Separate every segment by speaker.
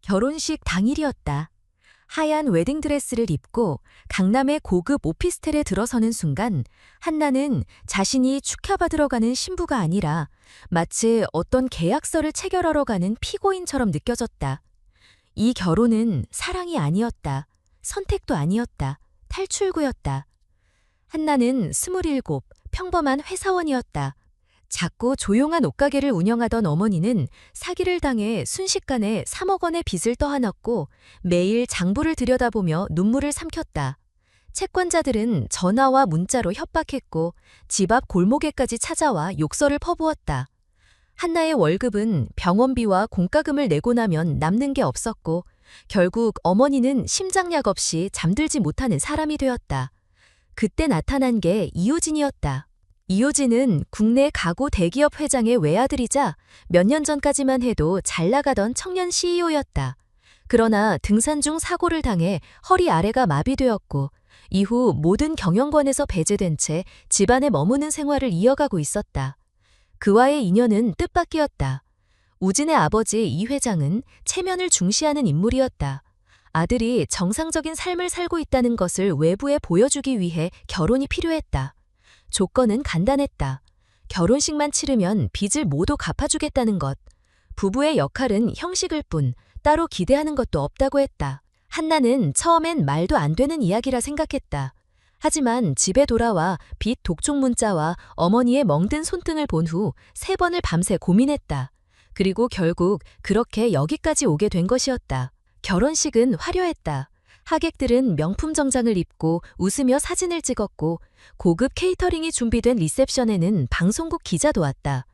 Speaker 1: 결혼식 당일이었다. 하얀 웨딩드레스를 입고 강남의 고급 오피스텔에 들어서는 순간 한나는 자신이 축하받으러 가는 신부가 아니라 마치 어떤 계약서를 체결하러 가는 피고인처럼 느껴졌다. 이 결혼은 사랑이 아니었다. 선택도 아니었다. 탈출구였다. 한나는 27, 평범한 회사원이었다. 작고 조용한 옷가게를 운영하던 어머니는 사기를 당해 순식간에 3억 원의 빚을 떠안았고 매일 장부를 들여다보며 눈물을 삼켰다. 채권자들은 전화와 문자로 협박했고 집 앞 골목에까지 찾아와 욕설을 퍼부었다. 한나의 월급은 병원비와 공과금을 내고 나면 남는 게 없었고 결국 어머니는 심장약 없이 잠들지 못하는 사람이 되었다. 그때 나타난 게 이효진이었다. 이효진은 국내 가구 대기업 회장의 외아들이자 몇 년 전까지만 해도 잘 나가던 청년 CEO였다. 그러나 등산 중 사고를 당해 허리 아래가 마비되었고 이후 모든 경영권에서 배제된 채 집안에 머무는 생활을 이어가고 있었다. 그와의 인연은 뜻밖이었다. 우진의 아버지 이 회장은 체면을 중시하는 인물이었다. 아들이 정상적인 삶을 살고 있다는 것을 외부에 보여주기 위해 결혼이 필요했다. 조건은 간단했다. 결혼식만 치르면 빚을 모두 갚아주겠다는 것. 부부의 역할은 형식일 뿐 따로 기대하는 것도 없다고 했다. 한나는 처음엔 말도 안 되는 이야기라 생각했다. 하지만 집에 돌아와 빚 독촉 문자와 어머니의 멍든 손등을 본 후 3번을 밤새 고민했다. 그리고 결국 그렇게 여기까지 오게 된 것이었다. 결혼식은 화려했다. 하객들은 명품 정장을 입고 웃으며 사진을 찍었고 고급 케이터링이 준비된 리셉션에는 방송국 기자도 왔다.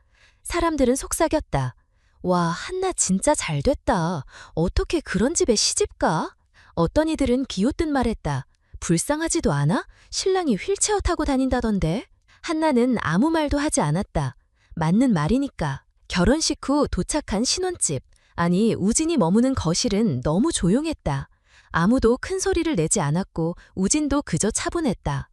Speaker 1: 사람들은 속삭였다. 와, 한나 진짜 잘됐다. 어떻게 그런 집에 시집가? 어떤 이들은 기웃듯 말했다. 불쌍하지도 않아? 신랑이 휠체어 타고 다닌다던데? 한나는 아무 말도 하지 않았다. 맞는 말이니까. 결혼식 후 도착한 신혼집. 아니, 우진이 머무는 거실은 너무 조용했다. 아무도 큰 소리를 내지 않았고 우진도 그저 차분했다.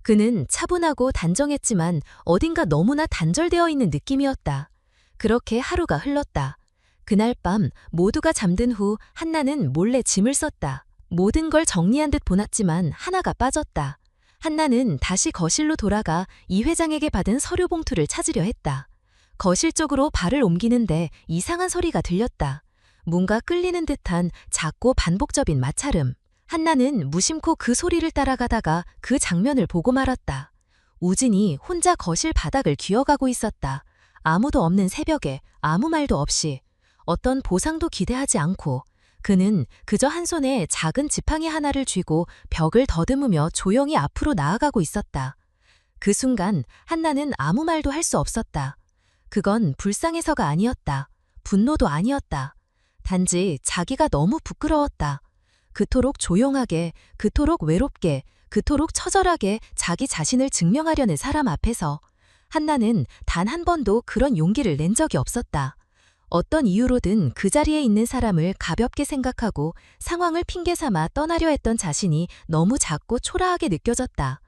Speaker 1: 그는 차분하고 단정했지만 어딘가 너무나 단절되어 있는 느낌이었다. 그렇게 하루가 흘렀다. 그날 밤 모두가 잠든 후 한나는 몰래 짐을 썼다. 모든 걸 정리한 듯 보았지만 하나가 빠졌다. 한나는 다시 거실로 돌아가 이 회장에게 받은 서류 봉투를 찾으려 했다. 거실 쪽으로 발을 옮기는데 이상한 소리가 들렸다. 뭔가 끌리는 듯한 작고 반복적인 마찰음. 한나는 무심코 그 소리를 따라가다가 그 장면을 보고 말았다. 우진이 혼자 거실 바닥을 기어가고 있었다. 아무도 없는 새벽에 아무 말도 없이 어떤 보상도 기대하지 않고 그는 그저 한 손에 작은 지팡이 하나를 쥐고 벽을 더듬으며 조용히 앞으로 나아가고 있었다. 그 순간 한나는 아무 말도 할 수 없었다. 그건 불쌍해서가 아니었다. 분노도 아니었다. 단지 자기가 너무 부끄러웠다. 그토록 조용하게, 그토록 외롭게, 그토록 처절하게 자기 자신을 증명하려는 사람 앞에서 한나는 단 한 번도 그런 용기를 낸 적이 없었다. 어떤 이유로든 그 자리에 있는 사람을 가볍게 생각하고 상황을 핑계 삼아 떠나려 했던 자신이 너무 작고 초라하게 느껴졌다.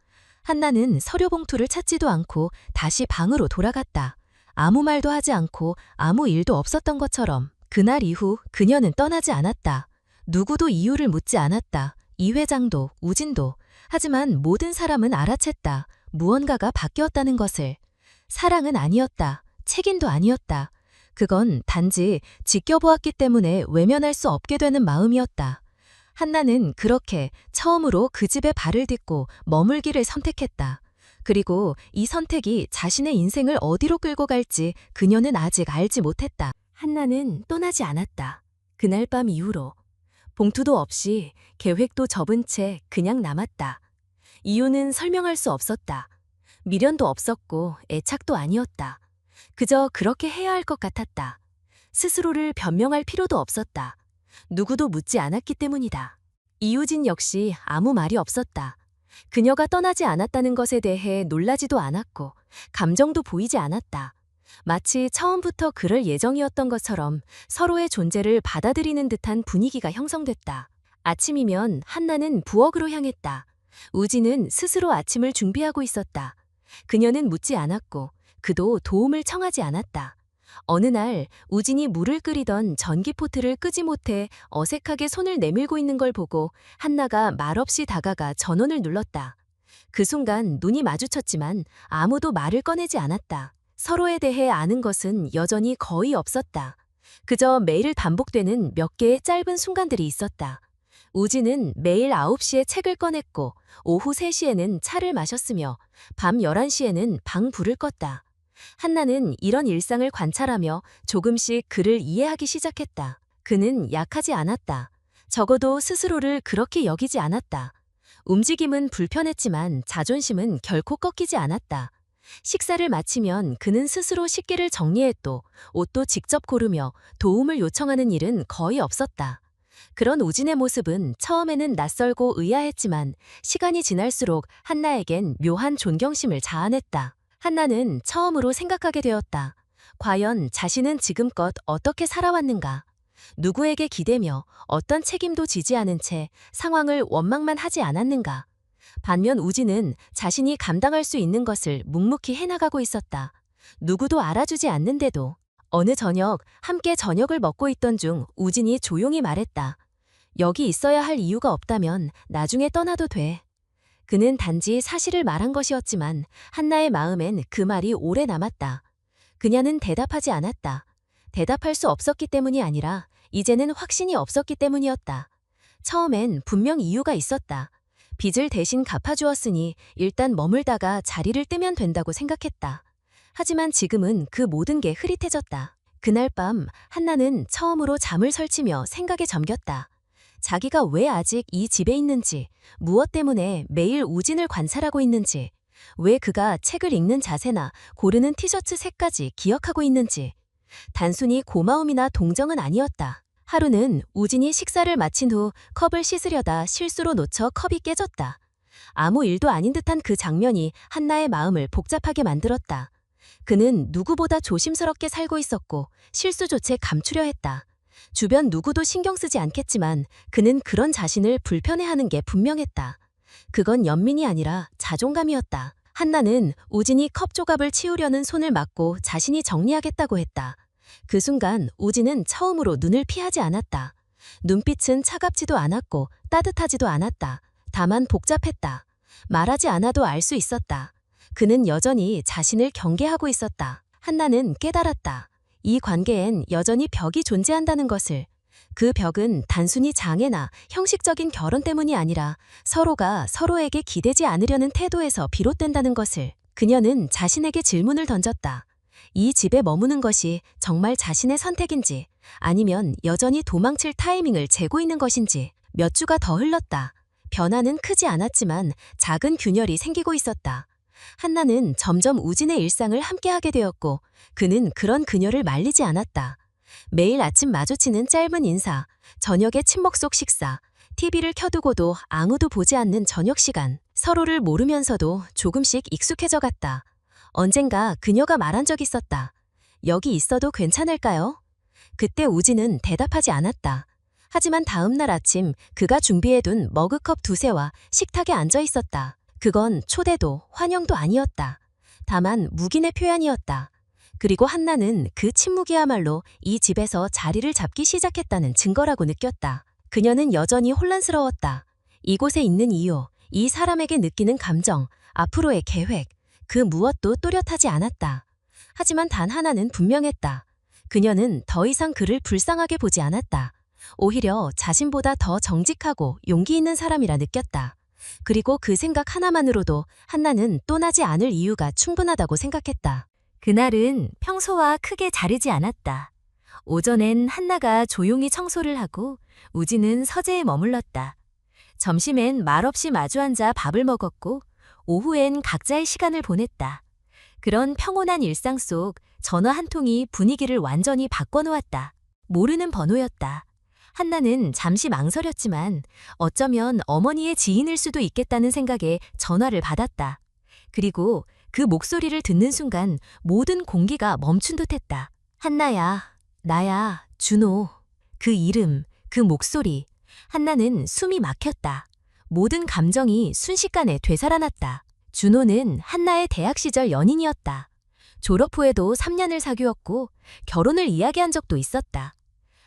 Speaker 1: 한나는 서류 봉투를 찾지도 않고 다시 방으로 돌아갔다. 아무 말도 하지 않고 아무 일도 없었던 것처럼. 그날 이후 그녀는 떠나지 않았다. 누구도 이유를 묻지 않았다. 이 회장도, 우진도. 하지만 모든 사람은 알아챘다. 무언가가 바뀌었다는 것을. 사랑은 아니었다. 책임도 아니었다. 그건 단지 지켜보았기 때문에 외면할 수 없게 되는 마음이었다. 한나는 그렇게 처음으로 그 집에 발을 딛고 머물기를 선택했다. 그리고 이 선택이 자신의 인생을 어디로 끌고 갈지 그녀는 아직 알지 못했다. 한나는 떠나지 않았다. 그날 밤 이후로. 봉투도 없이 계획도 접은 채 그냥 남았다. 이유는 설명할 수 없었다. 미련도 없었고 애착도 아니었다. 그저 그렇게 해야 할 것 같았다. 스스로를 변명할 필요도 없었다. 누구도 묻지 않았기 때문이다. 이유진 역시 아무 말이 없었다. 그녀가 떠나지 않았다는 것에 대해 놀라지도 않았고 감정도 보이지 않았다. 마치 처음부터 그럴 예정이었던 것처럼 서로의 존재를 받아들이는 듯한 분위기가 형성됐다. 아침이면 한나는 부엌으로 향했다. 우진은 스스로 아침을 준비하고 있었다. 그녀는 묻지 않았고 그도 도움을 청하지 않았다. 어느 날 우진이 물을 끓이던 전기포트를 끄지 못해 어색하게 손을 내밀고 있는 걸 보고 한나가 말없이 다가가 전원을 눌렀다. 그 순간 눈이 마주쳤지만 아무도 말을 꺼내지 않았다. 서로에 대해 아는 것은 여전히 거의 없었다. 그저 매일 반복되는 몇 개의 짧은 순간들이 있었다. 우진은 매일 9시에 책을 꺼냈고 오후 3시에는 차를 마셨으며 밤 11시에는 방 불을 껐다. 한나는 이런 일상을 관찰하며 조금씩 그를 이해하기 시작했다. 그는 약하지 않았다. 적어도 스스로를 그렇게 여기지 않았다. 움직임은 불편했지만 자존심은 결코 꺾이지 않았다. 식사를 마치면 그는 스스로 식기를 정리했고 옷도 직접 고르며 도움을 요청하는 일은 거의 없었다. 그런 우진의 모습은 처음에는 낯설고 의아했지만 시간이 지날수록 한나에겐 묘한 존경심을 자아냈다. 한나는 처음으로 생각하게 되었다. 과연 자신은 지금껏 어떻게 살아왔는가? 누구에게 기대며 어떤 책임도 지지 않은 채 상황을 원망만 하지 않았는가? 반면 우진은 자신이 감당할 수 있는 것을 묵묵히 해나가고 있었다. 누구도 알아주지 않는데도. 어느 저녁 함께 저녁을 먹고 있던 중 우진이 조용히 말했다. 여기 있어야 할 이유가 없다면 나중에 떠나도 돼. 그는 단지 사실을 말한 것이었지만 한나의 마음엔 그 말이 오래 남았다. 그녀는 대답하지 않았다. 대답할 수 없었기 때문이 아니라 이제는 확신이 없었기 때문이었다. 처음엔 분명 이유가 있었다. 빚을 대신 갚아주었으니 일단 머물다가 자리를 뜨면 된다고 생각했다. 하지만 지금은 그 모든 게 흐릿해졌다. 그날 밤 한나는 처음으로 잠을 설치며 생각에 잠겼다. 자기가 왜 아직 이 집에 있는지, 무엇 때문에 매일 우진을 관찰하고 있는지, 왜 그가 책을 읽는 자세나 고르는 티셔츠 색까지 기억하고 있는지. 단순히 고마움이나 동정은 아니었다. 하루는 우진이 식사를 마친 후 컵을 씻으려다 실수로 놓쳐 컵이 깨졌다. 아무 일도 아닌 듯한 그 장면이 한나의 마음을 복잡하게 만들었다. 그는 누구보다 조심스럽게 살고 있었고 실수조차 감추려 했다. 주변 누구도 신경 쓰지 않겠지만 그는 그런 자신을 불편해하는 게 분명했다. 그건 연민이 아니라 자존감이었다. 한나는 우진이 컵 조각을 치우려는 손을 막고 자신이 정리하겠다고 했다. 그 순간 우진은 처음으로 눈을 피하지 않았다. 눈빛은 차갑지도 않았고 따뜻하지도 않았다. 다만 복잡했다. 말하지 않아도 알 수 있었다. 그는 여전히 자신을 경계하고 있었다. 한나는 깨달았다. 이 관계엔 여전히 벽이 존재한다는 것을. 그 벽은 단순히 장애나 형식적인 결혼 때문이 아니라 서로가 서로에게 기대지 않으려는 태도에서 비롯된다는 것을. 그녀는 자신에게 질문을 던졌다. 이 집에 머무는 것이 정말 자신의 선택인지 아니면 여전히 도망칠 타이밍을 재고 있는 것인지. 몇 주가 더 흘렀다. 변화는 크지 않았지만 작은 균열이 생기고 있었다. 한나는 점점 우진의 일상을 함께하게 되었고 그는 그런 그녀를 말리지 않았다. 매일 아침 마주치는 짧은 인사, 저녁의 침묵 속 식사, TV를 켜두고도 아무도 보지 않는 저녁 시간. 서로를 모르면서도 조금씩 익숙해져 갔다. 언젠가 그녀가 말한 적 있었다. 여기 있어도 괜찮을까요? 그때 우진은 대답하지 않았다. 하지만 다음 날 아침 그가 준비해둔 머그컵 2개와 식탁에 앉아 있었다. 그건 초대도 환영도 아니었다. 다만 묵인의 표현이었다. 그리고 한나는 그 침묵이야말로 이 집에서 자리를 잡기 시작했다는 증거라고 느꼈다. 그녀는 여전히 혼란스러웠다. 이곳에 있는 이유, 이 사람에게 느끼는 감정, 앞으로의 계획, 그 무엇도 또렷하지 않았다. 하지만 단 하나는 분명했다. 그녀는 더 이상 그를 불쌍하게 보지 않았다. 오히려 자신보다 더 정직하고 용기 있는 사람이라 느꼈다. 그리고 그 생각 하나만으로도 한나는 떠나지 않을 이유가 충분하다고 생각했다. 그날은 평소와 크게 다르지 않았다. 오전엔 한나가 조용히 청소를 하고 우진은 서재에 머물렀다. 점심엔 말없이 마주 앉아 밥을 먹었고 오후엔 각자의 시간을 보냈다. 그런 평온한 일상 속 전화 한 통이 분위기를 완전히 바꿔놓았다. 모르는 번호였다. 한나는 잠시 망설였지만 어쩌면 어머니의 지인일 수도 있겠다는 생각에 전화를 받았다. 그리고 그 목소리를 듣는 순간 모든 공기가 멈춘 듯했다. 한나야, 나야, 준호. 그 이름, 그 목소리. 한나는 숨이 막혔다. 모든 감정이 순식간에 되살아났다. 준호는 한나의 대학 시절 연인이었다. 졸업 후에도 3년을 사귀었고 결혼을 이야기한 적도 있었다.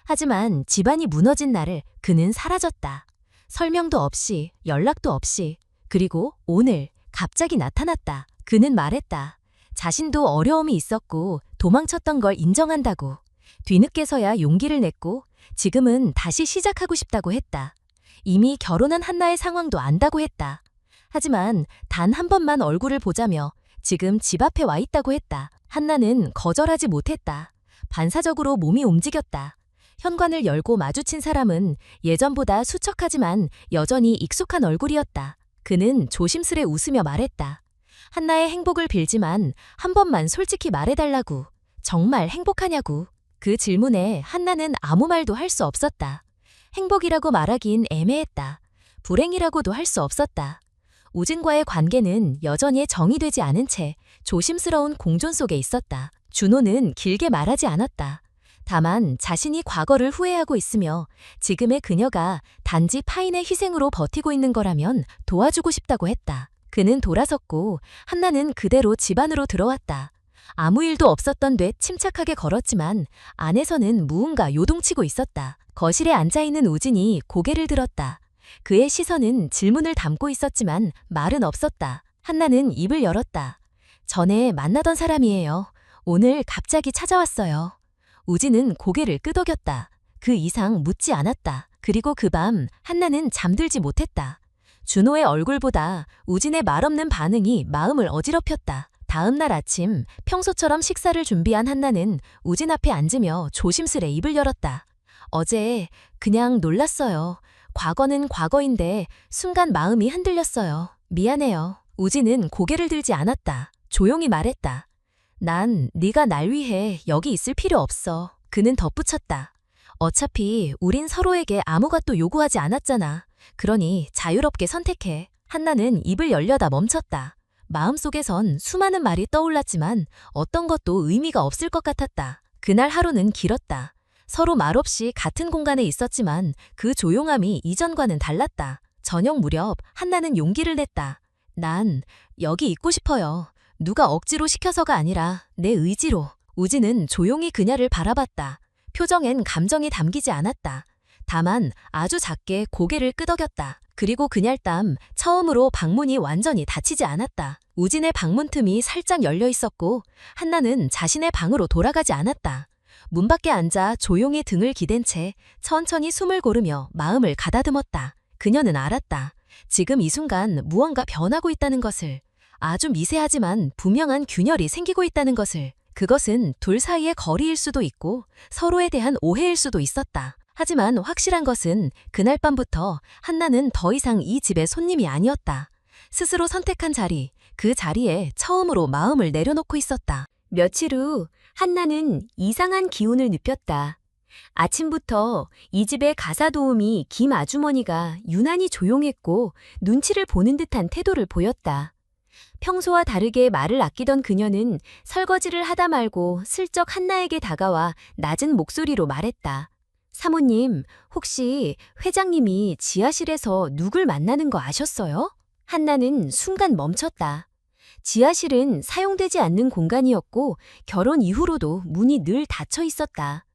Speaker 1: 하지만 집안이 무너진 날을 그는 사라졌다. 설명도 없이, 연락도 없이, 그리고 오늘 갑자기 나타났다. 그는 말했다. 자신도 어려움이 있었고 도망쳤던 걸 인정한다고. 뒤늦게서야 용기를 냈고 지금은 다시 시작하고 싶다고 했다. 이미 결혼한 한나의 상황도 안다고 했다. 하지만 단 한 번만 얼굴을 보자며 지금 집 앞에 와 있다고 했다. 한나는 거절하지 못했다. 반사적으로 몸이 움직였다. 현관을 열고 마주친 사람은 예전보다 수척하지만 여전히 익숙한 얼굴이었다. 그는 조심스레 웃으며 말했다. 한나의 행복을 빌지만 한 번만 솔직히 말해달라고. 정말 행복하냐고. 그 질문에 한나는 아무 말도 할 수 없었다. 행복이라고 말하긴 애매했다. 불행이라고도 할 수 없었다. 우진과의 관계는 여전히 정의되지 않은 채 조심스러운 공존 속에 있었다. 준호는 길게 말하지 않았다. 다만 자신이 과거를 후회하고 있으며 지금의 그녀가 단지 파인의 희생으로 버티고 있는 거라면 도와주고 싶다고 했다. 그는 돌아섰고 한나는 그대로 집 안으로 들어왔다. 아무 일도 없었던 듯 침착하게 걸었지만 안에서는 무언가 요동치고 있었다. 거실에 앉아있는 우진이 고개를 들었다. 그의 시선은 질문을 담고 있었지만 말은 없었다. 한나는 입을 열었다. 전에 만나던 사람이에요. 오늘 갑자기 찾아왔어요. 우진은 고개를 끄덕였다. 그 이상 묻지 않았다. 그리고 그 밤 한나는 잠들지 못했다. 준호의 얼굴보다 우진의 말없는 반응이 마음을 어지럽혔다. 다음 날 아침 평소처럼 식사를 준비한 한나는 우진 앞에 앉으며 조심스레 입을 열었다. 어제 그냥 놀랐어요. 과거는 과거인데 순간 마음이 흔들렸어요. 미안해요. 우진은 고개를 들지 않았다. 조용히 말했다. 난 네가 날 위해 여기 있을 필요 없어. 그는 덧붙였다. 어차피 우린 서로에게 아무것도 요구하지 않았잖아. 그러니 자유롭게 선택해. 한나는 입을 열려다 멈췄다. 마음속에선 수많은 말이 떠올랐지만 어떤 것도 의미가 없을 것 같았다. 그날 하루는 길었다. 서로 말없이 같은 공간에 있었지만 그 조용함이 이전과는 달랐다. 저녁 무렵 한나는 용기를 냈다. 난 여기 있고 싶어요. 누가 억지로 시켜서가 아니라 내 의지로. 우진은 조용히 그녀를 바라봤다. 표정엔 감정이 담기지 않았다. 다만 아주 작게 고개를 끄덕였다. 그리고 그날밤 처음으로 방문이 완전히 닫히지 않았다. 우진의 방문 틈이 살짝 열려 있었고 한나는 자신의 방으로 돌아가지 않았다. 문 밖에 앉아 조용히 등을 기댄 채 천천히 숨을 고르며 마음을 가다듬었다. 그녀는 알았다. 지금 이 순간 무언가 변하고 있다는 것을. 아주 미세하지만 분명한 균열이 생기고 있다는 것을. 그것은 둘 사이의 거리일 수도 있고 서로에 대한 오해일 수도 있었다. 하지만 확실한 것은 그날 밤부터 한나는 더 이상 이 집의 손님이 아니었다. 스스로 선택한 자리, 그 자리에 처음으로 마음을 내려놓고 있었다. 며칠 후 한나는 이상한 기운을 느꼈다. 아침부터 이 집의 가사 도우미 김 아주머니가 유난히 조용했고 눈치를 보는 듯한 태도를 보였다. 평소와 다르게 말을 아끼던 그녀는 설거지를 하다 말고 슬쩍 한나에게 다가와 낮은 목소리로 말했다. 사모님, 혹시 회장님이 지하실에서 누굴 만나는 거 아셨어요? 한나는 순간 멈췄다. 지하실은 사용되지 않는 공간이었고 결혼 이후로도 문이 늘 닫혀 있었다.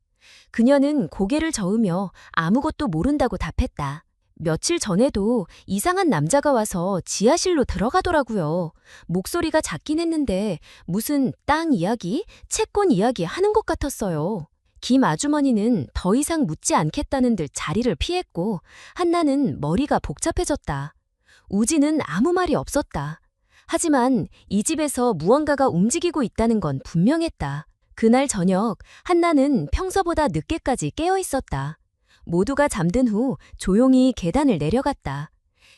Speaker 1: 그녀는 고개를 저으며 아무것도 모른다고 답했다. 며칠 전에도 이상한 남자가 와서 지하실로 들어가더라고요. 목소리가 작긴 했는데 무슨 땅 이야기, 채권 이야기 하는 것 같았어요. 김 아주머니는 더 이상 묻지 않겠다는 듯 자리를 피했고 한나는 머리가 복잡해졌다. 우진은 아무 말이 없었다. 하지만 이 집에서 무언가가 움직이고 있다는 건 분명했다. 그날 저녁 한나는 평소보다 늦게까지 깨어 있었다. 모두가 잠든 후 조용히 계단을 내려갔다.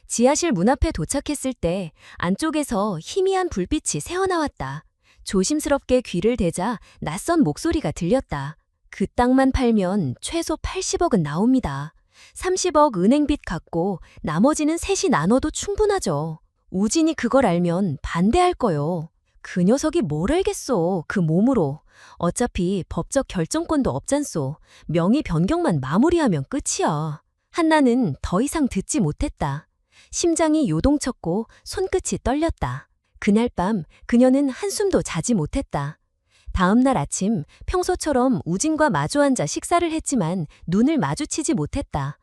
Speaker 1: 지하실 문 앞에 도착했을 때 안쪽에서 희미한 불빛이 새어나왔다. 조심스럽게 귀를 대자 낯선 목소리가 들렸다. 그 땅만 팔면 최소 80억은 나옵니다. 30억 은행빚 갚고 나머지는 셋이 나눠도 충분하죠. 우진이 그걸 알면 반대할 거요. 그 녀석이 뭘 알겠어, 그 몸으로. 어차피 법적 결정권도 없잖소. 명의 변경만 마무리하면 끝이야. 한나는 더 이상 듣지 못했다. 심장이 요동쳤고 손끝이 떨렸다. 그날 밤 그녀는 한숨도 자지 못했다.
Speaker 2: 다음 날 아침 평소처럼 우진과 마주 앉아 식사를 했지만 눈을 마주치지 못했다.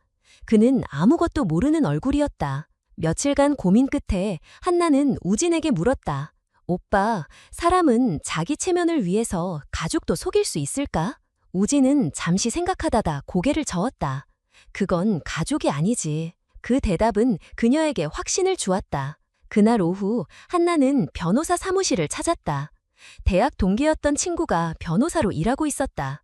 Speaker 2: 그는 아무것도 모르는 얼굴이었다. 며칠간 고민 끝에 한나는 우진에게 물었다. 오빠, 사람은 자기 체면을 위해서 가족도 속일 수 있을까? 우진은 잠시 생각하다가 고개를 저었다. 그건 가족이 아니지. 그 대답은 그녀에게 확신을 주었다. 그날 오후 한나는 변호사 사무실을 찾았다. 대학 동기였던 친구가 변호사로 일하고 있었다.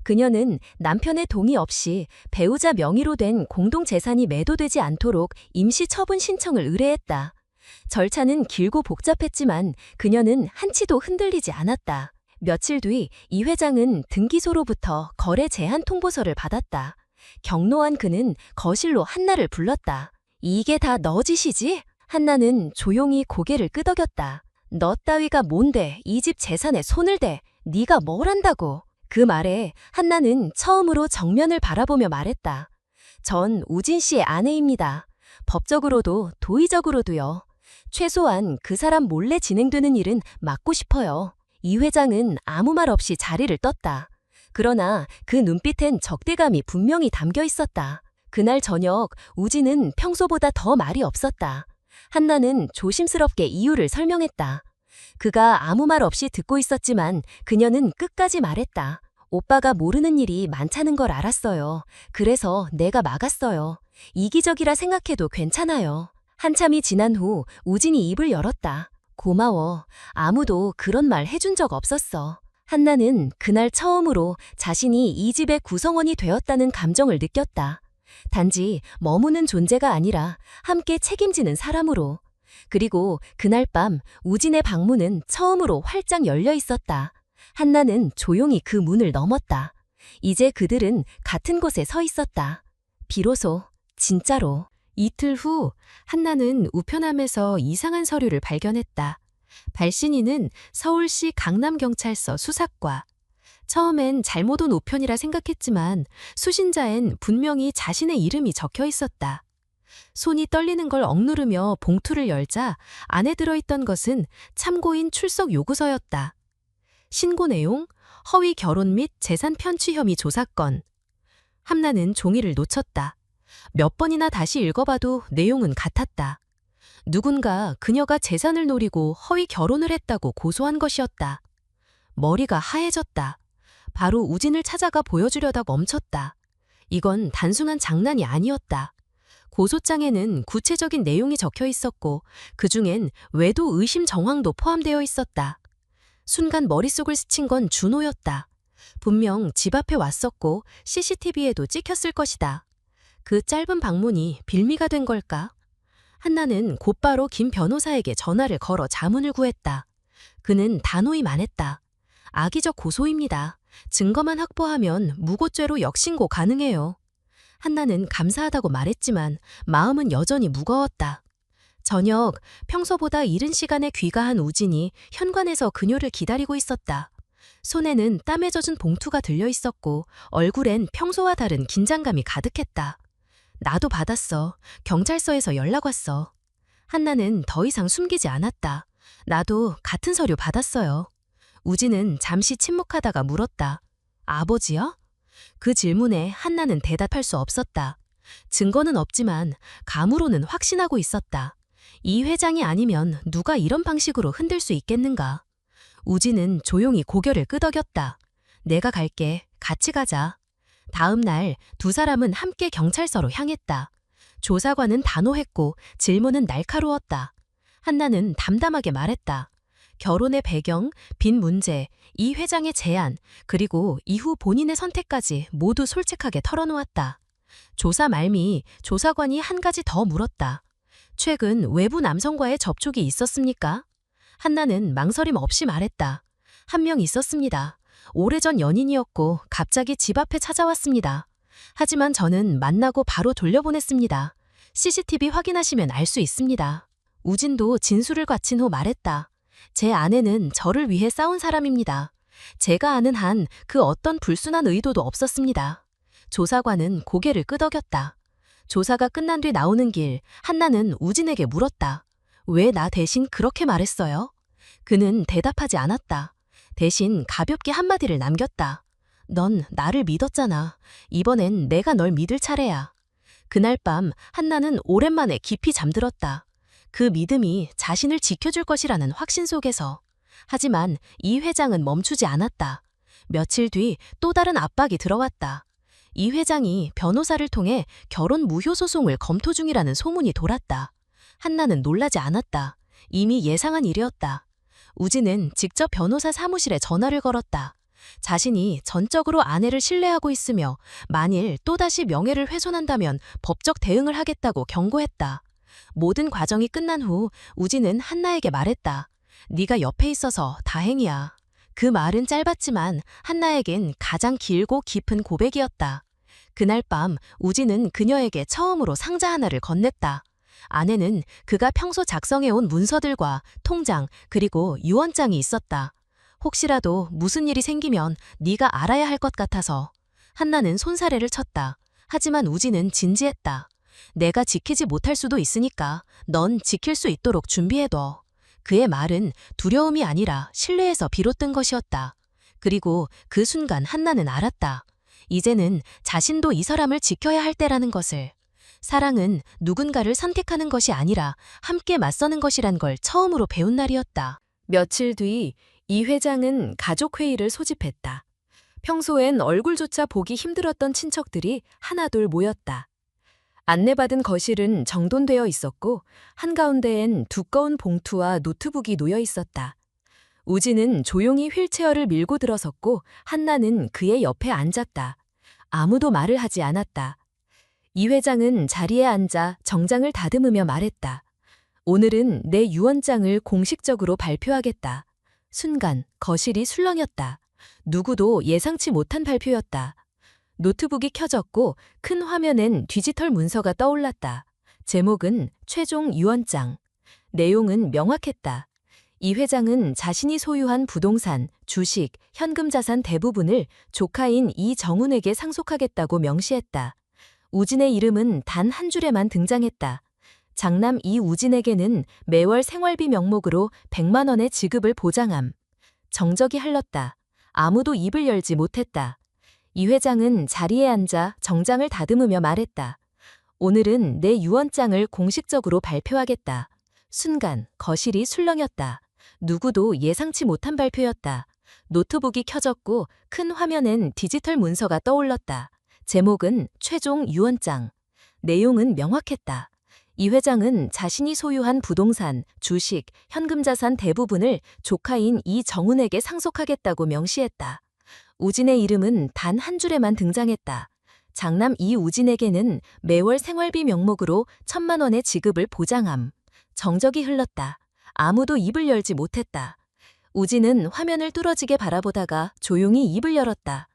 Speaker 2: 그녀는 남편의 동의 없이 배우자 명의로 된 공동재산이 매도되지 않도록 임시 처분 신청을 의뢰했다. 절차는 길고 복잡했지만 그녀는 한치도 흔들리지 않았다. 며칠 뒤 이 회장은 등기소로부터 거래 제한 통보서를 받았다. 격노한 그는 거실로 한나를 불렀다. 이게 다 너 짓이지? 한나는 조용히 고개를 끄덕였다. 너 따위가 뭔데 이 집 재산에 손을 대? 네가 뭘 한다고? 그 말에 한나는 처음으로 정면을 바라보며 말했다. 전 우진 씨의 아내입니다. 법적으로도 도의적으로도요. 최소한 그 사람 몰래 진행되는 일은 막고 싶어요. 이 회장은 아무 말 없이 자리를 떴다. 그러나 그 눈빛엔 적대감이 분명히 담겨 있었다. 그날 저녁 우진은 평소보다 더 말이 없었다. 한나는 조심스럽게 이유를 설명했다. 그가 아무 말 없이 듣고 있었지만 그녀는 끝까지 말했다. 오빠가 모르는 일이 많다는 걸 알았어요. 그래서 내가 막았어요. 이기적이라 생각해도 괜찮아요. 한참이 지난 후 우진이 입을 열었다. 고마워. 아무도 그런 말 해준 적 없었어. 한나는 그날 처음으로 자신이 이 집의 구성원이 되었다는 감정을 느꼈다. 단지 머무는 존재가 아니라 함께 책임지는 사람으로. 그리고 그날 밤 우진의 방문은 처음으로 활짝 열려 있었다. 한나는 조용히 그 문을 넘었다. 이제 그들은 같은 곳에 서 있었다. 비로소, 진짜로.
Speaker 1: 이틀 후 한나는 우편함에서 이상한 서류를 발견했다. 발신인은 서울시 강남경찰서 수사과. 처음엔 잘못 온 우편이라 생각했지만 수신자엔 분명히 자신의 이름이 적혀 있었다. 손이 떨리는 걸 억누르며 봉투를 열자 안에 들어있던 것은 참고인 출석 요구서였다. 신고 내용, 허위 결혼 및 재산 편취 혐의 조사건. 한나는 종이를 놓쳤다. 몇 번이나 다시 읽어봐도 내용은 같았다. 누군가 그녀가 재산을 노리고 허위 결혼을 했다고 고소한 것이었다. 머리가 하얘졌다. 바로 우진을 찾아가 보여주려다 멈췄다. 이건 단순한 장난이 아니었다. 고소장에는 구체적인 내용이 적혀 있었고 그중엔 외도 의심 정황도 포함되어 있었다. 순간 머릿속을 스친 건 준호였다. 분명 집 앞에 왔었고 CCTV에도 찍혔을 것이다. 그 짧은 방문이 빌미가 된 걸까? 한나는 곧바로 김 변호사에게 전화를 걸어 자문을 구했다. 그는 단호히 말했다. 악의적 고소입니다. 증거만 확보하면 무고죄로 역신고 가능해요. 한나는 감사하다고 말했지만 마음은 여전히 무거웠다. 저녁, 평소보다 이른 시간에 귀가한 우진이 현관에서 그녀를 기다리고 있었다. 손에는 땀에 젖은 봉투가 들려 있었고 얼굴엔 평소와 다른 긴장감이 가득했다. 나도 받았어. 경찰서에서 연락 왔어. 한나는 더 이상 숨기지 않았다. 나도 같은 서류 받았어요. 우진은 잠시 침묵하다가 물었다. 아버지요? 그 질문에 한나는 대답할 수 없었다. 증거는 없지만 감으로는 확신하고 있었다. 이 회장이 아니면 누가 이런 방식으로 흔들 수 있겠는가? 우진은 조용히 고개를 끄덕였다. 내가 갈게. 같이 가자. 다음 날 두 사람은 함께 경찰서로 향했다. 조사관은 단호했고 질문은 날카로웠다. 한나는 담담하게 말했다. 결혼의 배경, 빚 문제, 이 회장의 제안, 그리고 이후 본인의 선택까지 모두 솔직하게 털어놓았다. 조사 말미 조사관이 한 가지 더 물었다. 최근 외부 남성과의 접촉이 있었습니까? 한나는 망설임 없이 말했다. 한 명 있었습니다. 오래전 연인이었고 갑자기 집 앞에 찾아왔습니다. 하지만 저는 만나고 바로 돌려보냈습니다. CCTV 확인하시면 알 수 있습니다. 우진도 진술을 갖춘 후 말했다. 제 아내는 저를 위해 싸운 사람입니다. 제가 아는 한 그 어떤 불순한 의도도 없었습니다. 조사관은 고개를 끄덕였다. 조사가 끝난 뒤 나오는 길, 한나는 우진에게 물었다. 왜 나 대신 그렇게 말했어요? 그는 대답하지 않았다.
Speaker 2: 대신 가볍게 한마디를 남겼다. 넌 나를 믿었잖아. 이번엔 내가 널 믿을 차례야. 그날 밤 한나는 오랜만에 깊이 잠들었다. 그 믿음이 자신을 지켜줄 것이라는 확신 속에서. 하지만 이 회장은 멈추지 않았다. 며칠 뒤 또 다른 압박이 들어왔다. 이 회장이 변호사를 통해 결혼 무효 소송을 검토 중이라는 소문이 돌았다. 한나는 놀라지 않았다. 이미 예상한 일이었다. 우진은 직접 변호사 사무실에 전화를 걸었다. 자신이 전적으로 아내를 신뢰하고 있으며 만일 또다시 명예를 훼손한다면 법적 대응을 하겠다고 경고했다. 모든 과정이 끝난 후 우진은 한나에게 말했다. 네가 옆에 있어서 다행이야. 그 말은 짧았지만 한나에겐 가장 길고 깊은 고백이었다. 그날 밤 우진은 그녀에게 처음으로 상자 하나를 건넸다. 안에는 그가 평소 작성해온 문서들과 통장 그리고 유언장이 있었다. 혹시라도 무슨 일이 생기면 네가 알아야 할 것 같아서. 한나는 손사래를 쳤다. 하지만 우진은 진지했다. 내가 지키지 못할 수도 있으니까 넌 지킬 수 있도록 준비해둬. 그의 말은 두려움이 아니라 신뢰에서 비롯된 것이었다. 그리고 그 순간 한나는 알았다. 이제는 자신도 이 사람을 지켜야 할 때라는 것을. 사랑은 누군가를 선택하는 것이 아니라 함께 맞서는 것이란 걸 처음으로 배운 날이었다. 며칠 뒤 이 회장은 가족회의를 소집했다. 평소엔 얼굴조차 보기 힘들었던 친척들이 하나둘 모였다. 안내받은 거실은 정돈되어 있었고 한가운데엔 두꺼운 봉투와 노트북이 놓여 있었다. 우진은 조용히 휠체어를 밀고 들어섰고 한나는 그의 옆에 앉았다. 아무도 말을 하지 않았다. 이 회장은 자리에 앉아 정장을 다듬으며 말했다. 오늘은 내 유언장을 공식적으로 발표하겠다. 순간 거실이 술렁였다. 누구도 예상치 못한 발표였다. 노트북이 켜졌고 큰 화면엔 디지털 문서가 떠올랐다. 제목은 최종 유언장. 내용은 명확했다. 이 회장은 자신이 소유한 부동산, 주식, 현금 자산 대부분을 조카인 이정훈에게 상속하겠다고 명시했다. 우진의 이름은 단 한 줄에만 등장했다. 장남 이우진에게는 매월 생활비 명목으로 100만 원의 지급을 보장함. 정적이 흘렀다. 아무도 입을 열지 못했다. 이 회장은 자리에 앉아 정장을 다듬으며 말했다. 오늘은 내 유언장을 공식적으로 발표하겠다. 순간 거실이 술렁였다. 누구도 예상치 못한 발표였다. 노트북이 켜졌고 큰 화면엔 디지털 문서가 떠올랐다. 제목은 최종 유언장. 내용은 명확했다. 이 회장은 자신이 소유한 부동산, 주식, 현금 자산 대부분을 조카인 이정훈에게 상속하겠다고 명시했다. 우진의 이름은 단 한 줄에만 등장했다. 장남 이우진에게는 매월 생활비 명목으로 1,000만 원의 지급을 보장함. 정적이 흘렀다. 아무도 입을 열지 못했다. 우진은 화면을 뚫어지게 바라보다가 조용히 입을 열었다.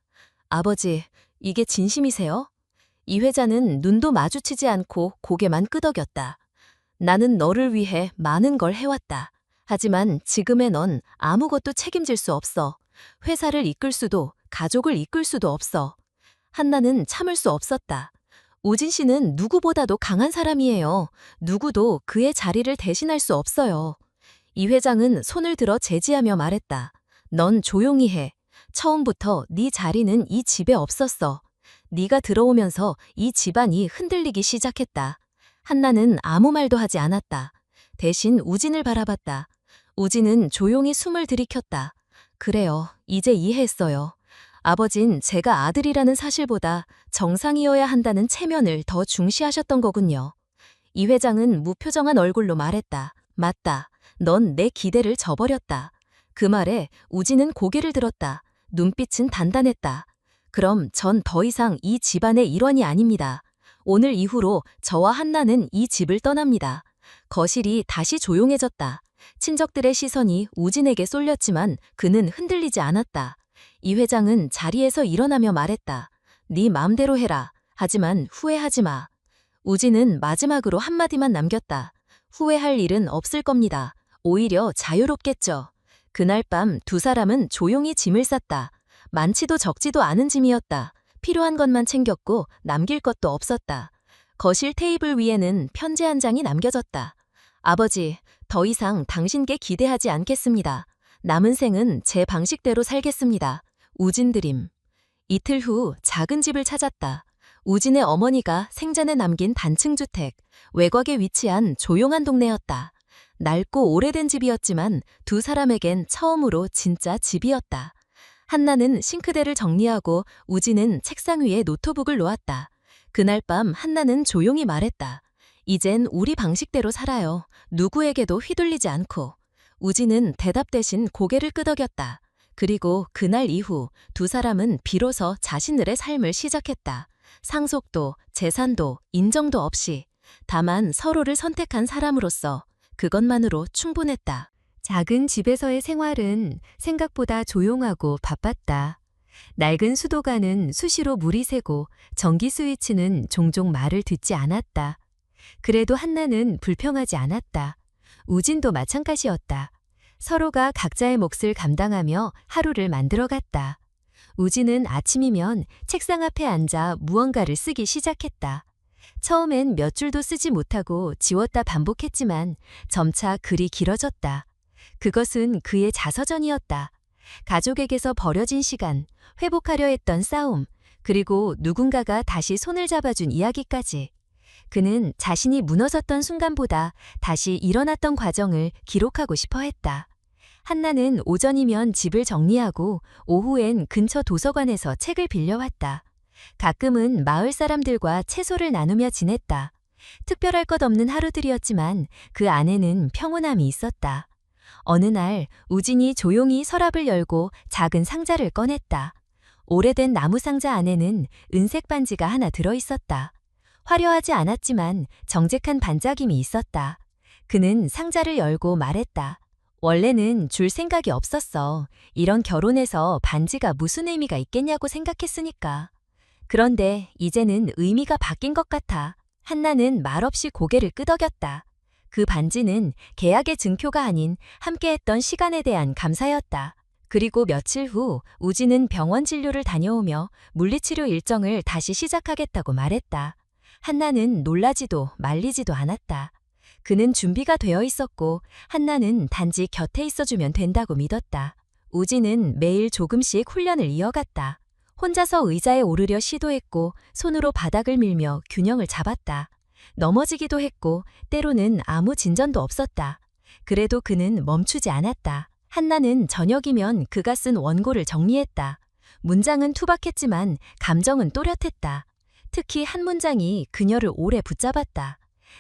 Speaker 2: 아버지, 이게 진심이세요? 이 회자는 눈도 마주치지 않고 고개만 끄덕였다. 나는 너를 위해 많은 걸 해왔다. 하지만 지금의 넌 아무것도 책임질 수 없어. 회사를 이끌 수도, 가족을 이끌 수도 없어. 한나는 참을 수 없었다. 우진 씨는 누구보다도 강한 사람이에요. 누구도 그의 자리를 대신할 수 없어요. 이 회장은 손을 들어 제지하며 말했다. 넌 조용히 해. 처음부터 네 자리는 이 집에 없었어. 네가 들어오면서 이 집안이 흔들리기 시작했다. 한나는 아무 말도 하지 않았다. 대신 우진을 바라봤다. 우진은 조용히 숨을 들이켰다. 그래요. 이제 이해했어요. 아버진 제가 아들이라는 사실보다 정상이어야 한다는 체면을 더 중시하셨던 거군요. 이 회장은 무표정한 얼굴로 말했다. 맞다. 넌 내 기대를 저버렸다. 그 말에 우진은 고개를 들었다. 눈빛은 단단했다. 그럼 전 더 이상 이 집안의 일원이 아닙니다. 오늘 이후로 저와 한나는 이 집을 떠납니다. 거실이 다시 조용해졌다. 친척들의 시선이 우진에게 쏠렸지만 그는 흔들리지 않았다. 이 회장은 자리에서 일어나며 말했다. 네 맘대로 해라. 하지만 후회하지 마. 우진은 마지막으로 한마디만 남겼다. 후회할 일은 없을 겁니다. 오히려 자유롭겠죠. 그날 밤 두 사람은 조용히 짐을 쌌다. 많지도 적지도 않은 짐이었다. 필요한 것만 챙겼고 남길 것도 없었다. 거실 테이블 위에는 편지 한 장이 남겨졌다. 아버지, 더 이상 당신께 기대하지 않겠습니다. 남은 생은 제 방식대로 살겠습니다. 우진 드림. 이틀 후 작은 집을 찾았다. 우진의 어머니가 생전에 남긴 단층 주택, 외곽에 위치한 조용한 동네였다. 낡고 오래된 집이었지만 두 사람에겐 처음으로 진짜 집이었다. 한나는 싱크대를 정리하고 우진은 책상 위에 노트북을 놓았다. 그날 밤 한나는 조용히 말했다. 이젠 우리 방식대로 살아요. 누구에게도 휘둘리지 않고. 우진은 대답 대신 고개를 끄덕였다. 그리고 그날 이후 두 사람은 비로소 자신들의 삶을 시작했다. 상속도, 재산도, 인정도 없이. 다만 서로를 선택한 사람으로서 그것만으로 충분했다.
Speaker 1: 작은 집에서의 생활은 생각보다 조용하고 바빴다. 낡은 수도가는 수시로 물이 새고 전기 스위치는 종종 말을 듣지 않았다. 그래도 한나는 불평하지 않았다. 우진도 마찬가지였다. 서로가 각자의 몫을 감당하며 하루를 만들어갔다. 우진은 아침이면 책상 앞에 앉아 무언가를 쓰기 시작했다. 처음엔 몇 줄도 쓰지 못하고 지웠다 반복했지만 점차 글이 길어졌다. 그것은 그의 자서전이었다. 가족에게서 버려진 시간, 회복하려 했던 싸움, 그리고 누군가가 다시 손을 잡아준 이야기까지. 그는 자신이 무너졌던 순간보다 다시 일어났던 과정을 기록하고 싶어 했다. 한나는 오전이면 집을 정리하고 오후엔 근처 도서관에서 책을 빌려왔다. 가끔은 마을 사람들과 채소를 나누며 지냈다. 특별할 것 없는 하루들이었지만 그 안에는 평온함이 있었다. 어느 날 우진이 조용히 서랍을 열고 작은 상자를 꺼냈다. 오래된 나무 상자 안에는 은색 반지가 하나 들어있었다. 화려하지 않았지만 정직한 반짝임이 있었다. 그는 상자를 열고 말했다. 원래는 줄 생각이 없었어. 이런 결혼에서 반지가 무슨 의미가 있겠냐고 생각했으니까. 그런데 이제는 의미가 바뀐 것 같아. 한나는 말없이 고개를 끄덕였다. 그 반지는 계약의 증표가 아닌 함께했던 시간에 대한 감사였다. 그리고 며칠 후 우진은 병원 진료를 다녀오며 물리치료 일정을 다시 시작하겠다고 말했다. 한나는 놀라지도 말리지도 않았다. 그는 준비가 되어 있었고 한나는 단지 곁에 있어주면 된다고 믿었다. 우진은 매일 조금씩 훈련을 이어갔다. 혼자서 의자에 오르려 시도했고 손으로 바닥을 밀며 균형을 잡았다. 넘어지기도 했고 때로는 아무 진전도 없었다. 그래도 그는 멈추지 않았다. 한나는 저녁이면 그가 쓴 원고를 정리했다. 문장은 투박했지만 감정은 또렷했다. 특히 한 문장이 그녀를 오래 붙잡았다.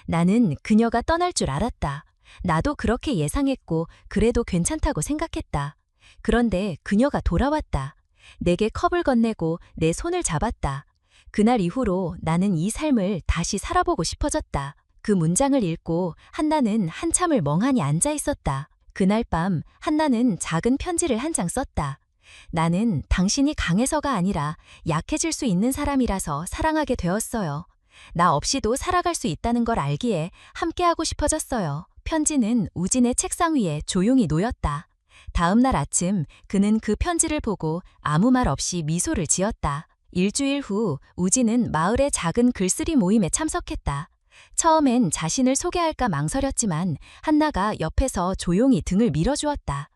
Speaker 1: 나는 그녀가 떠날 줄 알았다. 나도 그렇게 예상했고 그래도 괜찮다고 생각했다. 그런데 그녀가 돌아왔다. 내게 컵을 건네고 내 손을 잡았다. 그날 이후로 나는 이 삶을 다시 살아보고 싶어졌다. 그 문장을 읽고 한나는 한참을 멍하니 앉아 있었다. 그날 밤 한나는 작은 편지를 한 장 썼다. 나는 당신이 강해서가 아니라 약해질 수 있는 사람이라서 사랑하게 되었어요. 나 없이도 살아갈 수 있다는 걸 알기에 함께하고 싶어졌어요. 편지는 우진의 책상 위에 조용히 놓였다. 다음 날 아침 그는 그 편지를 보고 아무 말 없이 미소를 지었다. 일주일 후 우진은 마을의 작은 글쓰리 모임에 참석했다. 처음엔 자신을 소개할까 망설였지만 한나가 옆에서 조용히 등을 밀어주었다.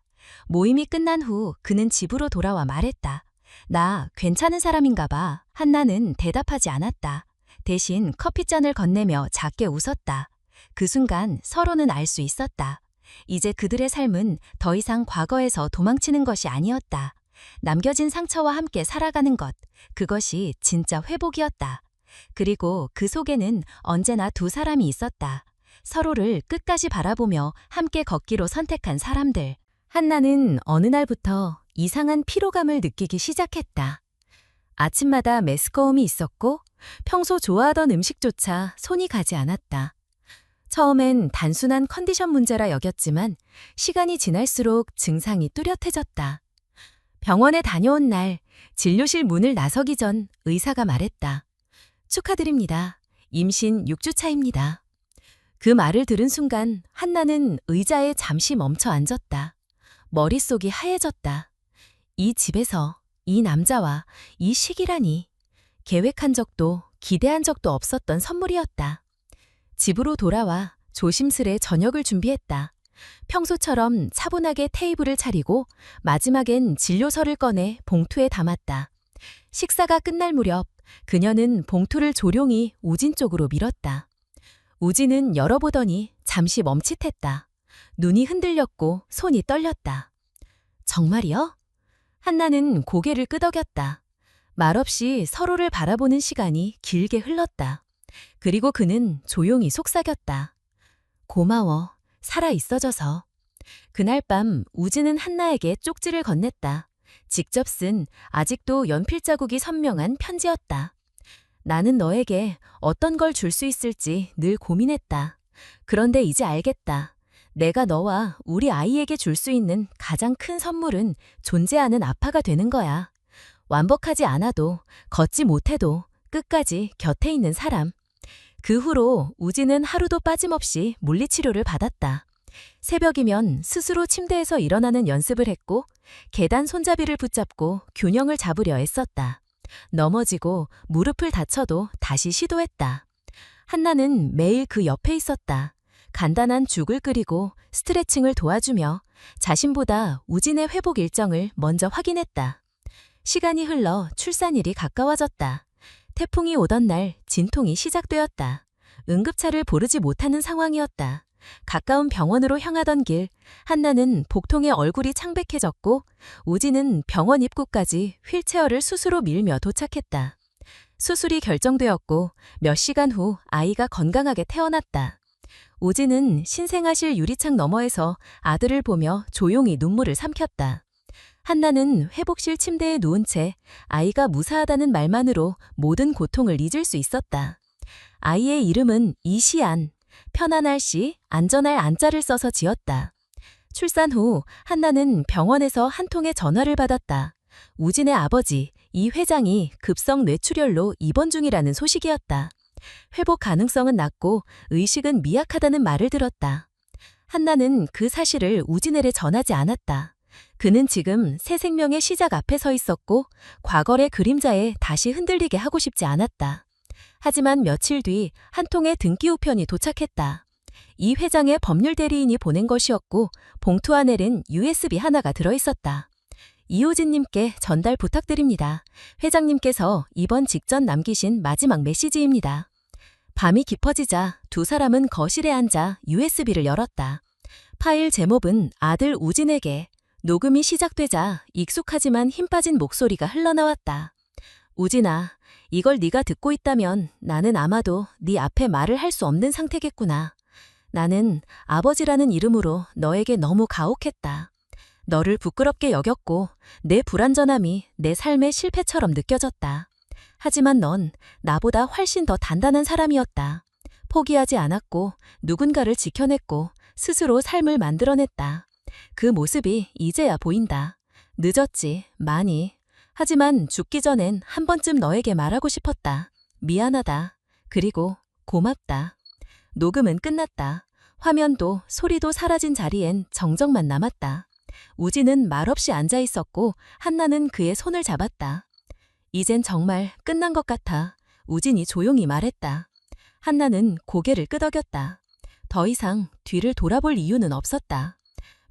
Speaker 1: 모임이 끝난 후 그는 집으로 돌아와 말했다. 나 괜찮은 사람인가 봐. 한나는 대답하지 않았다. 대신 커피잔을 건네며 작게 웃었다. 그 순간 서로는 알 수 있었다. 이제 그들의 삶은 더 이상 과거에서 도망치는 것이 아니었다. 남겨진 상처와 함께 살아가는 것, 그것이 진짜 회복이었다. 그리고 그 속에는 언제나 두 사람이 있었다. 서로를 끝까지 바라보며 함께 걷기로 선택한 사람들. 한나는 어느 날부터 이상한 피로감을 느끼기 시작했다. 아침마다 메스꺼움이 있었고 평소 좋아하던 음식조차 손이 가지 않았다. 처음엔 단순한 컨디션 문제라 여겼지만 시간이 지날수록 증상이 뚜렷해졌다. 병원에 다녀온 날 진료실 문을 나서기 전 의사가 말했다. 축하드립니다. 임신 6주 차입니다. 그 말을 들은 순간 한나는 의자에 잠시 멈춰 앉았다. 머릿속이 하얘졌다. 이 집에서 이 남자와 이 시기라니. 계획한 적도 기대한 적도 없었던 선물이었다. 집으로 돌아와 조심스레 저녁을 준비했다. 평소처럼 차분하게 테이블을 차리고 마지막엔 진료서를 꺼내 봉투에 담았다. 식사가 끝날 무렵 그녀는 봉투를 조용히 우진 쪽으로 밀었다. 우진은 열어보더니 잠시 멈칫했다. 눈이 흔들렸고 손이 떨렸다. 정말이요? 한나는 고개를 끄덕였다. 말없이 서로를 바라보는 시간이 길게 흘렀다. 그리고 그는 조용히 속삭였다. 고마워. 살아 있어줘서. 그날 밤 우진은 한나에게 쪽지를 건넸다. 직접 쓴 아직도 연필 자국이 선명한 편지였다. 나는 너에게 어떤 걸 줄 수 있을지 늘 고민했다. 그런데 이제 알겠다. 내가 너와 우리 아이에게 줄 수 있는 가장 큰 선물은 존재하는 아빠가 되는 거야. 완벽하지 않아도, 걷지 못해도 끝까지 곁에 있는 사람. 그 후로 우진은 하루도 빠짐없이 물리치료를 받았다. 새벽이면 스스로 침대에서 일어나는 연습을 했고 계단 손잡이를 붙잡고 균형을 잡으려 애썼다. 넘어지고 무릎을 다쳐도 다시 시도했다. 한나는 매일 그 옆에 있었다. 간단한 죽을 끓이고 스트레칭을 도와주며 자신보다 우진의 회복 일정을 먼저 확인했다. 시간이 흘러 출산일이 가까워졌다. 태풍이 오던 날 진통이 시작되었다. 응급차를 부르지 못하는 상황이었다. 가까운 병원으로 향하던 길, 한나는 복통에 얼굴이 창백해졌고 우진은 병원 입구까지 휠체어를 스스로 밀며 도착했다. 수술이 결정되었고 몇 시간 후 아이가 건강하게 태어났다. 우진은 신생아실 유리창 너머에서 아들을 보며 조용히 눈물을 삼켰다. 한나는 회복실 침대에 누운 채 아이가 무사하다는 말만으로 모든 고통을 잊을 수 있었다. 아이의 이름은 이시안, 편안할 시, 안전할 안자를 써서 지었다. 출산 후 한나는 병원에서 한 통의 전화를 받았다. 우진의 아버지, 이 회장이 급성 뇌출혈로 입원 중이라는 소식이었다. 회복 가능성은 낮고 의식은 미약하다는 말을 들었다. 한나는 그 사실을 우진에게 전하지 않았다. 그는 지금 새 생명의 시작 앞에 서 있었고 과거의 그림자에 다시 흔들리게 하고 싶지 않았다. 하지만 며칠 뒤 한 통의 등기 우편이 도착했다. 이 회장의 법률 대리인이 보낸 것이었고 봉투 안에는 USB 하나가 들어있었다. 이호진님께 전달 부탁드립니다. 회장님께서 입원 직전 남기신 마지막 메시지입니다. 밤이 깊어지자 두 사람은 거실에 앉아 USB를 열었다. 파일 제목은 아들 우진에게. 녹음이 시작되자 익숙하지만 힘 빠진 목소리가 흘러나왔다. 우진아, 이걸 네가 듣고 있다면 나는 아마도 네 앞에 말을 할 수 없는 상태겠구나. 나는 아버지라는 이름으로 너에게 너무 가혹했다. 너를 부끄럽게 여겼고 내 불완전함이 내 삶의 실패처럼 느껴졌다. 하지만 넌 나보다 훨씬 더 단단한 사람이었다. 포기하지 않았고 누군가를 지켜냈고 스스로 삶을 만들어냈다. 그 모습이 이제야 보인다. 늦었지, 많이. 하지만 죽기 전엔 한 번쯤 너에게 말하고 싶었다. 미안하다. 그리고 고맙다. 녹음은 끝났다. 화면도 소리도 사라진 자리엔 정적만 남았다. 우진은 말없이 앉아 있었고 한나는 그의 손을 잡았다. 이젠 정말 끝난 것 같아. 우진이 조용히 말했다. 한나는 고개를 끄덕였다. 더 이상 뒤를 돌아볼 이유는 없었다.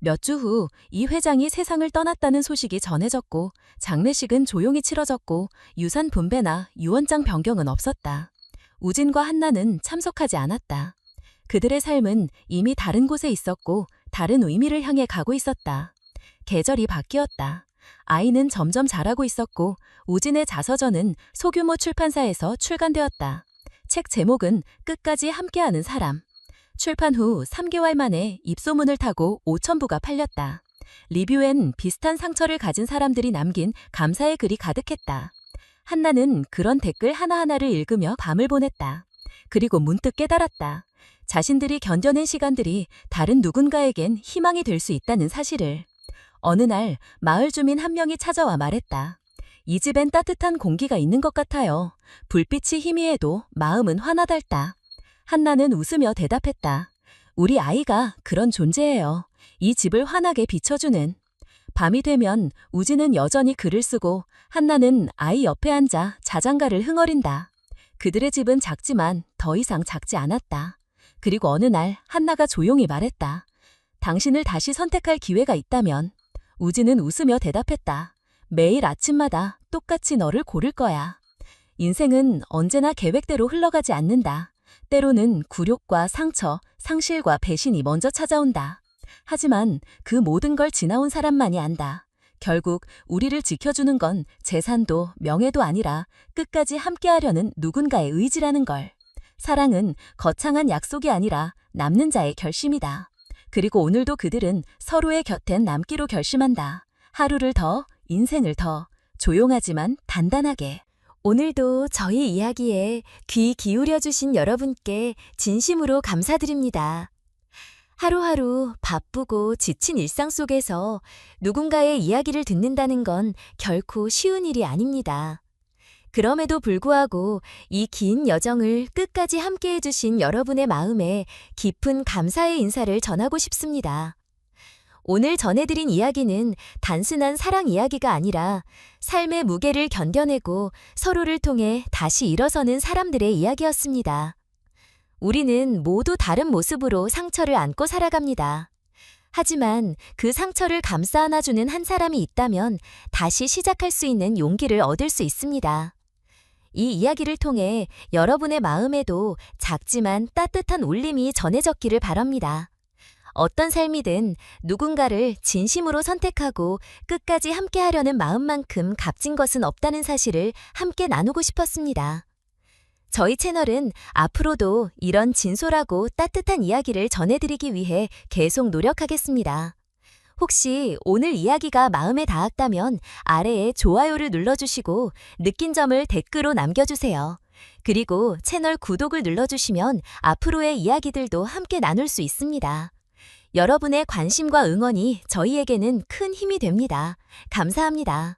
Speaker 1: 몇 주 후 이 회장이 세상을 떠났다는 소식이 전해졌고 장례식은 조용히 치러졌고 유산 분배나 유언장 변경은 없었다. 우진과 한나는 참석하지 않았다. 그들의 삶은 이미 다른 곳에 있었고 다른 의미를 향해 가고 있었다. 계절이 바뀌었다. 아이는 점점 자라고 있었고 우진의 자서전은 소규모 출판사에서 출간되었다. 책 제목은 끝까지 함께하는 사람. 출판 후 3개월 만에 입소문을 타고 5,000부가 팔렸다. 리뷰엔 비슷한 상처를 가진 사람들이 남긴 감사의 글이 가득했다. 한나는 그런 댓글 하나하나를 읽으며 밤을 보냈다. 그리고 문득 깨달았다. 자신들이 견뎌낸 시간들이 다른 누군가에겐 희망이 될 수 있다는 사실을. 어느 날 마을 주민 한 명이 찾아와 말했다. 이 집엔 따뜻한 공기가 있는 것 같아요. 불빛이 희미해도 마음은 환하달다. 한나는 웃으며 대답했다. 우리 아이가 그런 존재예요. 이 집을 환하게 비춰주는. 밤이 되면 우진은 여전히 글을 쓰고 한나는 아이 옆에 앉아 자장가를 흥얼인다. 그들의 집은 작지만 더 이상 작지 않았다. 그리고 어느 날 한나가 조용히 말했다.
Speaker 2: 당신을 다시 선택할 기회가 있다면. 우진은 웃으며 대답했다. 매일 아침마다 똑같이 너를 고를 거야. 인생은 언제나 계획대로 흘러가지 않는다. 때로는 굴욕과 상처, 상실과 배신이 먼저 찾아온다. 하지만 그 모든 걸 지나온 사람만이 안다. 결국 우리를 지켜주는 건 재산도 명예도 아니라 끝까지 함께하려는 누군가의 의지라는 걸. 사랑은 거창한 약속이 아니라 남는 자의 결심이다. 그리고 오늘도 그들은 서로의 곁엔 남기로 결심한다. 하루를 더, 인생을 더, 조용하지만 단단하게.
Speaker 1: 오늘도 저희 이야기에 귀 기울여주신 여러분께 진심으로 감사드립니다. 하루하루 바쁘고 지친 일상 속에서 누군가의 이야기를 듣는다는 건 결코 쉬운 일이 아닙니다. 그럼에도 불구하고 이 긴 여정을 끝까지 함께 해주신 여러분의 마음에 깊은 감사의 인사를 전하고 싶습니다. 오늘 전해드린 이야기는 단순한 사랑 이야기가 아니라 삶의 무게를 견뎌내고 서로를 통해 다시 일어서는 사람들의 이야기였습니다. 우리는 모두 다른 모습으로 상처를 안고 살아갑니다. 하지만 그 상처를 감싸 안아주는 한 사람이 있다면 다시 시작할 수 있는 용기를 얻을 수 있습니다. 이 이야기를 통해 여러분의 마음에도 작지만 따뜻한 울림이 전해졌기를 바랍니다. 어떤 삶이든 누군가를 진심으로 선택하고 끝까지 함께하려는 마음만큼 값진 것은 없다는 사실을 함께 나누고 싶었습니다. 저희 채널은 앞으로도 이런 진솔하고 따뜻한 이야기를 전해드리기 위해 계속 노력하겠습니다. 혹시 오늘 이야기가 마음에 닿았다면 아래에 좋아요를 눌러주시고 느낀 점을 댓글로 남겨주세요. 그리고 채널 구독을 눌러주시면 앞으로의 이야기들도 함께 나눌 수 있습니다. 여러분의 관심과 응원이 저희에게는 큰 힘이 됩니다. 감사합니다.